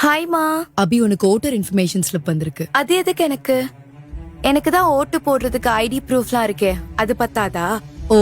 ஹாய்மா. அபி, உனக்கு voter information slip வந்திருக்கு. அது எதுக்கு எனக்கு? எனக்கு தான் ஓட்டு போடுறதுக்கு ஐடி ப்ரூஃப்லாம் இருக்கே, அது பத்தாதா? ஓ,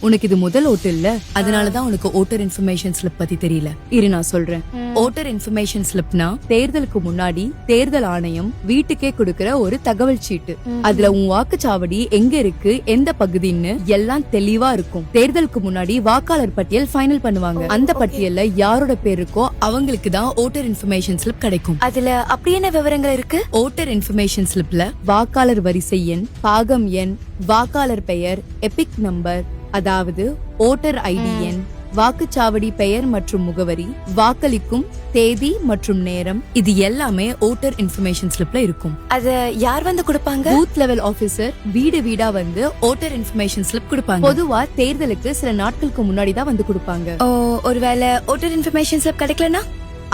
உனக்கு இது முதல் ஓட்டு இல்ல, அதனாலதான் உனக்கு ஓட்டர் இன்ஃபர்மேஷன் ஸ்லிப் பத்தி தெரியல. இரு, நான் சொல்றேன். ஓட்டர் இன்ஃபர்மேஷன் ஸ்லிப்னா தேர்தலுக்கு முன்னாடி தேர்தல் ஆணையம் வீட்டுக்கே கொடுக்கிற ஒரு தகவல் சீட்டு. அதுல உன் வாக்குச்சாவடி எங்க இருக்கு, எந்த பகுதின்னு எல்லாம் தெளிவா இருக்கும். தேர்தலுக்கு முன்னாடி வாக்காளர் பட்டியல் ஃபைனல் பண்ணுவாங்க. அந்த பட்டியல்ல யாரோட பேர் இருக்கோ அவங்களுக்கு தான் ஓட்டர் இன்ஃபர்மேஷன் ஸ்லிப் கிடைக்கும். அதுல அப்படி என்ன விவரங்கள் இருக்கு? ஓட்டர் இன்ஃபர்மேஷன் ஸ்லிப்ல வாக்காளர் வரிசை எண், பாகம் எண், வாக்காளர் பெயர், எபிக் நம்பர் அதாவது ஓட்டர் ஐடி எண், வாக்குச்சாவடி பெயர் மற்றும் முகவரி, வாக்களிக்கும் தேதி மற்றும் நேரம், இது எல்லாமே ஓட்டர் இன்ஃபர்மேஷன் ஸ்லிப்ல இருக்கும். அத யார் வந்து கொடுப்பாங்க? பூத் லெவல் ஆபீசர் வீடு வீடா வந்து ஓட்டர் இன்ஃபர்மேஷன் ஸ்லிப் கொடுப்பாங்க. பொதுவா தேர்தலுக்கு சில நாட்களுக்கு முன்னாடி தான் வந்து கொடுப்பாங்க. ஓ, ஒருவேளை ஓட்டர் இன்ஃபர்மேஷன் ஸ்லிப் கிடைக்கலனா?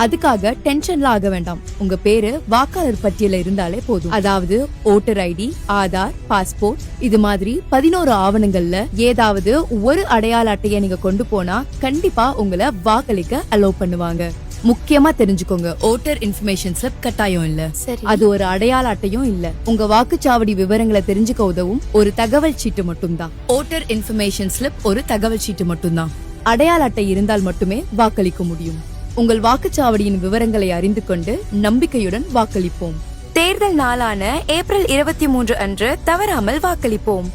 அதுக்காக டென்ஷன்லாம் ஆக வேண்டாம். உங்க பேரு வாக்காளர் பட்டியல இருந்தாலே போதும். அதாவது ஓட்டர் ஐடி, ஆதார், பாஸ்போர்ட், இது மாதிரி 11 ஆவணங்கள்ல ஏதாவது ஒரு அடையாள அட்டையை நீங்க கொண்டு போனா கண்டிப்பா உங்களை வாக்களிக்க அலோவ் பண்ணுவாங்க. முக்கியமா தெரிஞ்சுக்கோங்க, ஓட்டர் இன்ஃபர்மேஷன் ஸ்லிப் கட்டாயம் இல்ல. சரி. அது ஒரு அடையாள அட்டையும் இல்ல. உங்க வாக்குச்சாவடி விவரங்களை தெரிஞ்சுக்க உதவும் ஒரு தகவல் சீட்டு மட்டும்தான். ஓட்டர் இன்ஃபர்மேஷன் ஸ்லிப் ஒரு தகவல் சீட்டு மட்டும்தான். அடையாள அட்டை இருந்தால் மட்டுமே வாக்களிக்க முடியும். உங்கள் வாக்குச்சாவடியின் விவரங்களை அறிந்து கொண்டு நம்பிக்கையுடன் வாக்களிப்போம். தேர்தல் நாளான ஏப்ரல் 23 அன்று தவறாமல் வாக்களிப்போம்.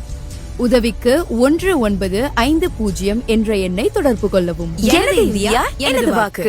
உதவிக்கு 1950 என்ற எண்ணை தொடர்பு கொள்ளவும். எனது இந்தியா, எனது வாக்கு.